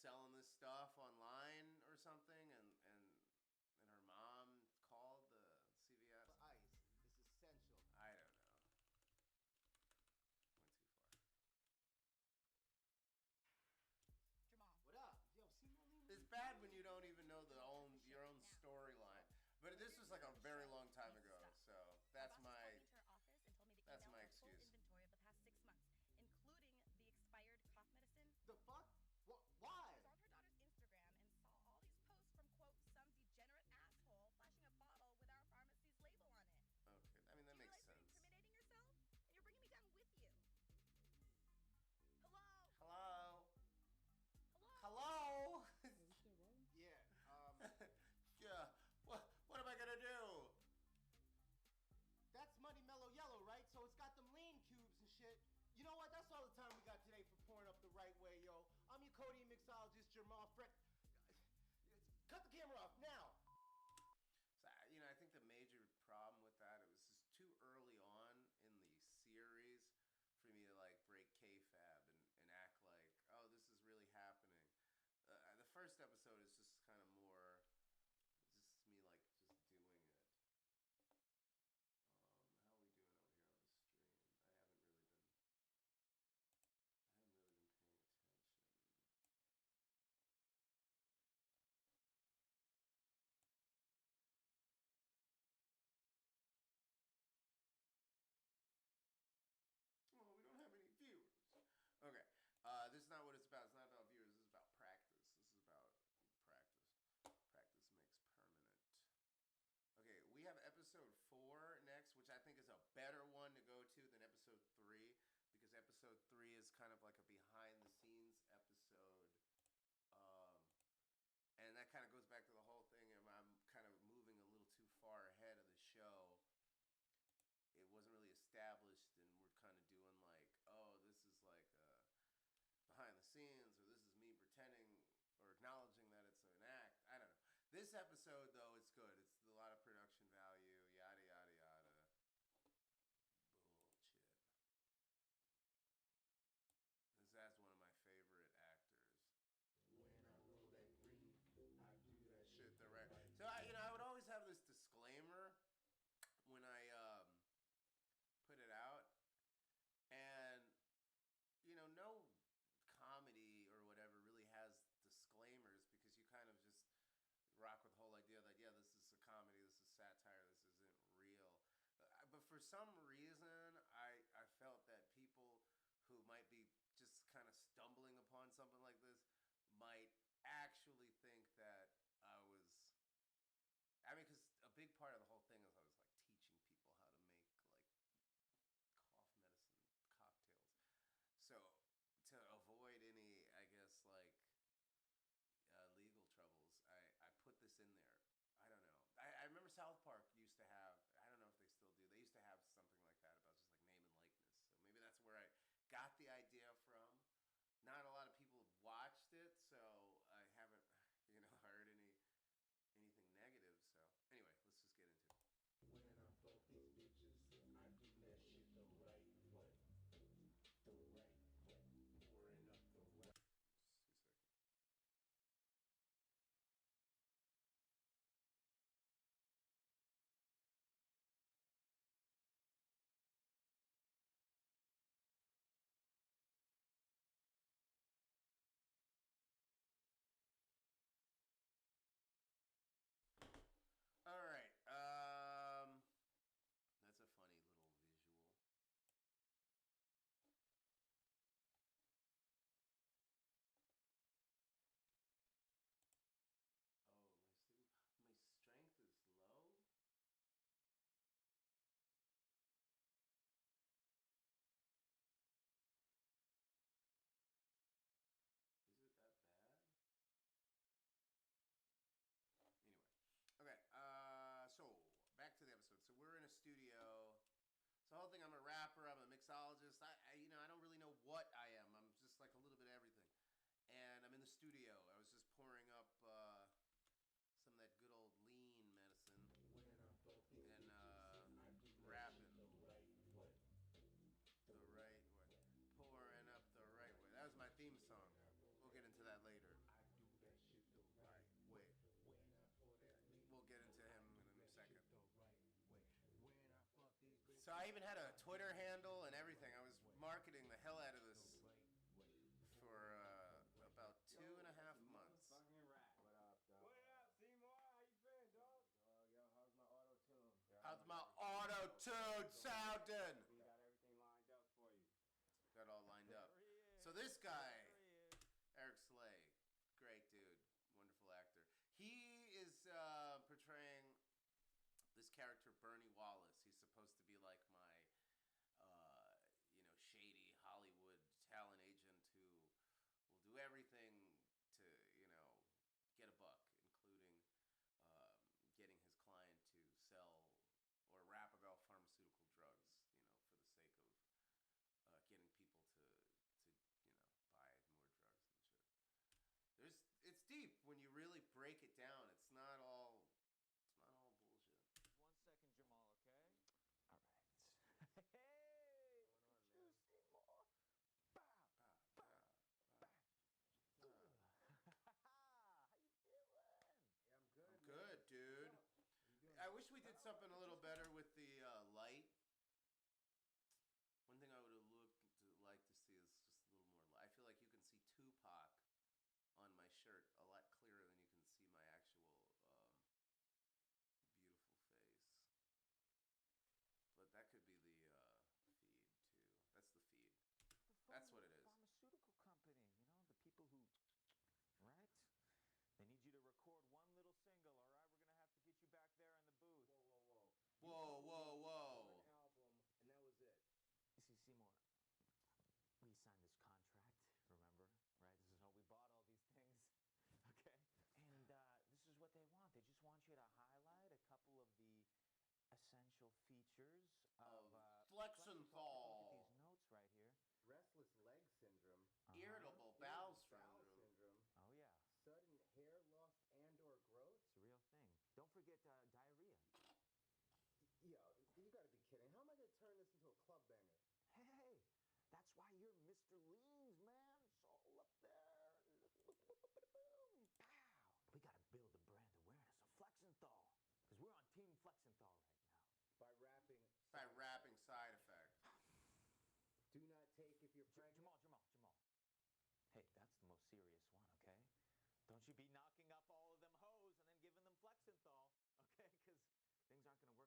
selling this stuff online or something, and her mom called the CVS. For ice is essential. I don't know. Went too far. Jamal. What up? Yo, see Marlene? It's bad when you don't even know your own storyline. But this was like a very long time ago, so that's my excuse. Inventory of the past 6 months, including the expired cough medicine. The fuck? Why? I saw her daughter's Instagram and saw all these posts from, quote, some degenerate asshole flashing a bottle with our pharmacy's label on it. Okay, I mean, that makes sense. You're incriminating yourself? And you're bringing me down with you. Hello? Hello? Hello? Hello? Yeah, Yeah, what am I gonna do? That's Money Mellow Yellow, right? So it's got them lean cubes and shit. You know what? That's all the time we got today for pouring up the right way, yo. I'm your codeine mixologist, Jamal Freck. Cut the camera off now. So, I think the major problem with that, it was just too early on in the series for me to like break kayfabe and act like, oh, this is really happening. The first episode is just kind of more, just me like just doing it. How are we doing over here on the stream? I haven't really been paying attention. Oh, we don't have any viewers. Okay, this is not what it's about. It's not about viewers. This is about practice. This is about practice. Practice makes permanent. Okay, we have episode 4 next, which I think is a better one to go to than episode 3, because episode 3 is kind of like a behind-the-scenes episode. And that kind of goes back to the whole thing of I'm kind of moving a little too far ahead of the show. It wasn't really established, and we're kind of doing like, oh, this is like behind the scenes, or this is me pretending or acknowledging that it's an act. I don't know. This episode, though, it's good. It's a lot of production value, yada, yada, yada. Bullshit. That's one of my favorite actors. When I roll that green, I do that Shit, the right. So, I would always have this disclaimer when I put it out. And, no comedy or whatever really has disclaimers, because you kind of just rock with the whole idea that, yeah, this is a comedy, this is satire, this isn't real. But for some reason, I felt that people who might be just kind of stumbling upon something like this might actually think that because a big part of the whole thing is I was like teaching people how to make like cough medicine cocktails. So to avoid any, I guess, like legal troubles, I put this in there. I don't know. I remember South Park used to have, I don't know if they still do, they used to have something like that about just like name and likeness. So maybe that's where I got the idea from. Not a lot of people have watched it, so I haven't, heard anything negative. So anyway, let's just get into it. When I fuck these bitches, I do that shit the right way. The right way. Pouring up the right. Just 2 seconds. All right. That's a funny little visual. Oh, my strength is low. Is it that bad? Anyway. Okay, so back to the episode. So we're in a studio. So the whole thing, I'm a rapper, I'm a mixologist. I don't really know what I am. I'm just like a little bit of everything. And I'm in the studio. I was just pouring up some of that good old lean medicine and rapping the right way. Pouring up the right way. That was my theme song. We'll get into that later. So I even had a Twitter handle and everything. I was marketing the hell out of this for about 2.5 months. Fucking rat. What up, dog? What up, Seymour? How you been, dog? Yo, how's my auto tune? How's my auto-tune sounding? We got everything lined up for you. Got all lined up. So this guy, Eric Slay, great dude, wonderful actor. He is portraying this character, Bernie Wallace. He's supposed to be like my, shady Hollywood talent agent who will do everything to, get a buck, including getting his client to sell or rap about pharmaceutical drugs, for the sake of getting people to buy more drugs and shit. It's deep when you really break it down. It's not all bullshit. 1 second, Jamal, okay? All right. Hey, look at you, Seymour. Bow, bow, bow. How you feeling? Yeah, I'm good. I'm good, dude. I wish we did something a little better with the light. One thing I would have like to see is just a little more light. I feel like you can see Tupac on my shirt a lot clearer than you can see my actual beautiful face. But that could be the feed too. That's the feed. That's what it is. Pharmaceutical company, the people who, right? They need you to record one little single, all right? We're going to have to get you back there in the booth. Whoa. Whoa. One album, and that was it. You see, Seymour, we signed this contract, remember? Right? This is how we bought all these things, okay? And this is what they want. They just want you to highlight a couple of the essential features of Flexenthal. Look at these notes right here. Restless leg syndrome. Irritable bowel Bowel syndrome. syndrome. Oh, yeah. Sudden hair loss and/or growth. It's a real thing. Don't forget diarrhea. Yo, you gotta be kidding. How am I gonna turn this into a club banger? Hey, that's why you're Mr. Leans, man. It's all up there. Boom, pow. We gotta build the brand awareness of Flexenthal, because we're on Team Flexenthal right now. By rapping. Side effect. Do not take if you're pregnant. Jamal. Hey, that's the most serious one, okay? Don't you be knocking up all of them hoes and then giving them Flexenthal, okay? Because things aren't going to work out too hot.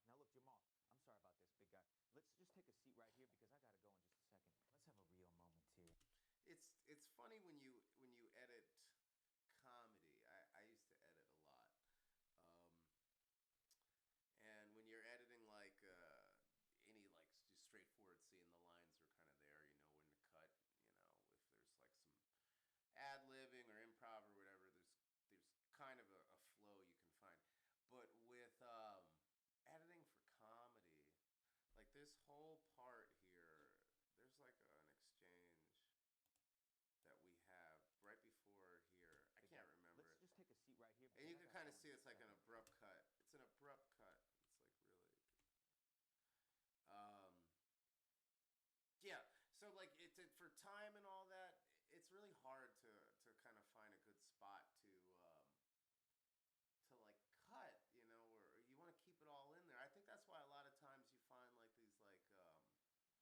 Now, look, Jamal, I'm sorry about this, big guy. Let's just take a seat right here because I got to go in just a second. Let's have a real moment here. It's funny when you edit comedy. I used to edit a lot. And when you're editing like any like just straightforward scene, the lines are kind of there. You know when to cut. If there's like some ad-libbing or improv or whatever, there's kind of a flow you can find. But with editing for comedy, like this whole part here, there's like an exchange that we have right before here. I can't remember Let's just take a seat right here. And you can kind of see it's like an abrupt cut. It's an abrupt cut. It's like really. Yeah. So like for time and all that, it's really hard to kind of find a good spot to like cut, or you want to keep it all in there. I think that's why a lot of times you find like these comedy movies,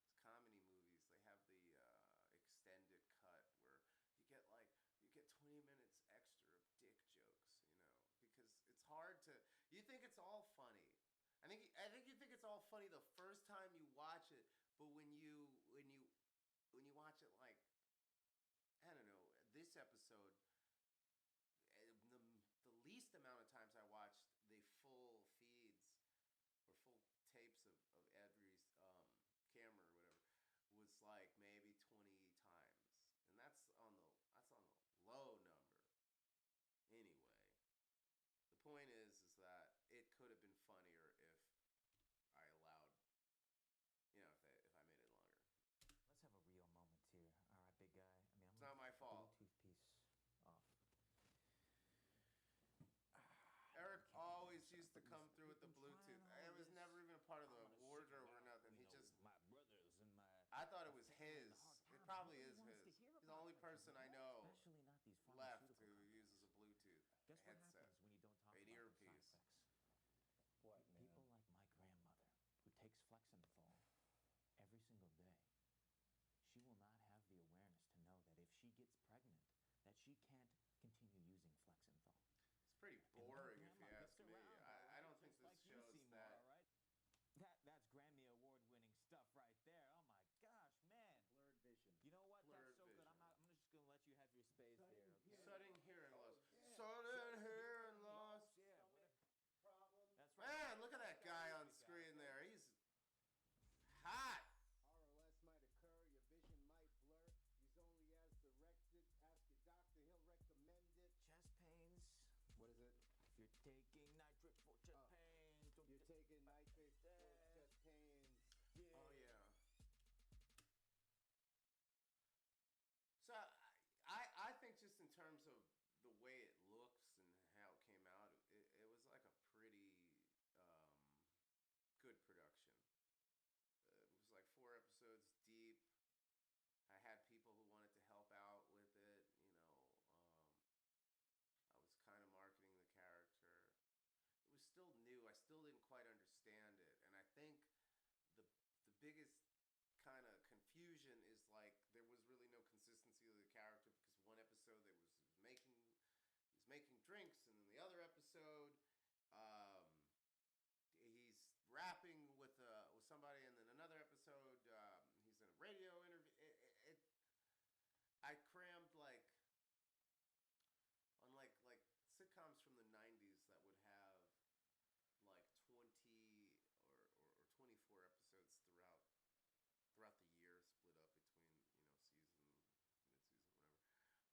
they have the extended cut where you get 20 minutes extra of dick jokes, because it's hard to. You think it's all funny. I think you think it's all funny the first time you watch it, but when you watch it like, I don't know, this episode, the least amount of times I watched the full feeds or full tapes of every camera or whatever was like maybe 20 times, and that's on the low number. Anyway, the point is that it could have been funnier if I allowed, if I made it longer. Let's have a real moment here. All right, big guy. It's not my fault. Bluetooth piece off. Eric always used to come through with the Bluetooth. It was never even a part of the wardrobe or nothing. He just. My brothers and my. I thought it was his. It probably is his. He's the only person I know Especially not these left who pharmaceutical uses a Bluetooth Guess what headset. happens when you don't talk An about the earpiece. side effects? What, man? People like my grandmother. she can't continue using Flexenthal. It's pretty And little boring if you grandma ask gets me. around, all I right, don't think just this like you, shows Seymour, that. all right? That's Grammy Award winning stuff right there. Oh my gosh, man. Blurred vision. You know what? Blurred That's so good. vision. I'm just gonna let you have your space there. Okay? Sudden hearing loss. yeah. Sudden hearing loss. Yeah. Problem. That's right. Man, look at that guy on Good guy, screen okay? there. He's hot. RLS might occur, your vision might blur. Use only as directed. Ask your doctor, he'll recommend it. Chest pains. What is it? If you're taking nitrate for chest pains, don't You're get taking nitrates for that. chest pains. Yeah. Oh yeah. So I think just in terms of the way it looks and how it came out, it was like a pretty good production. It was like 4 episodes deep. I had people who wanted to help out with it. I was kind of marketing the character. It was still new. I still didn't quite understand it, and I think the biggest kind of confusion is like there was really no consistency of the character because one episode he's making drinks, and then the other episode he's rapping with somebody, and then another episode he's in a radio interview. I crammed like on like sitcoms from the 90s that would have like 20 or 24 episodes throughout the year, split up between season, mid-season,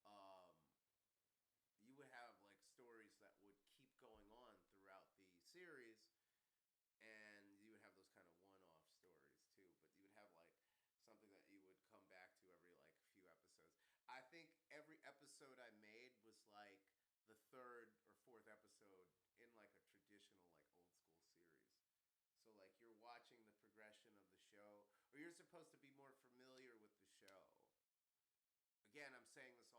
whatever. You would have like stories that would keep going on throughout the series, and you would have those kind of one-off stories too. But you would have like something that you would come back to every like few episodes. I think every episode I made was like the 3rd or 4th episode in like a traditional like old school series. So like you're watching the progression of the show, or you're supposed to be more familiar with the show. Again, I'm saying this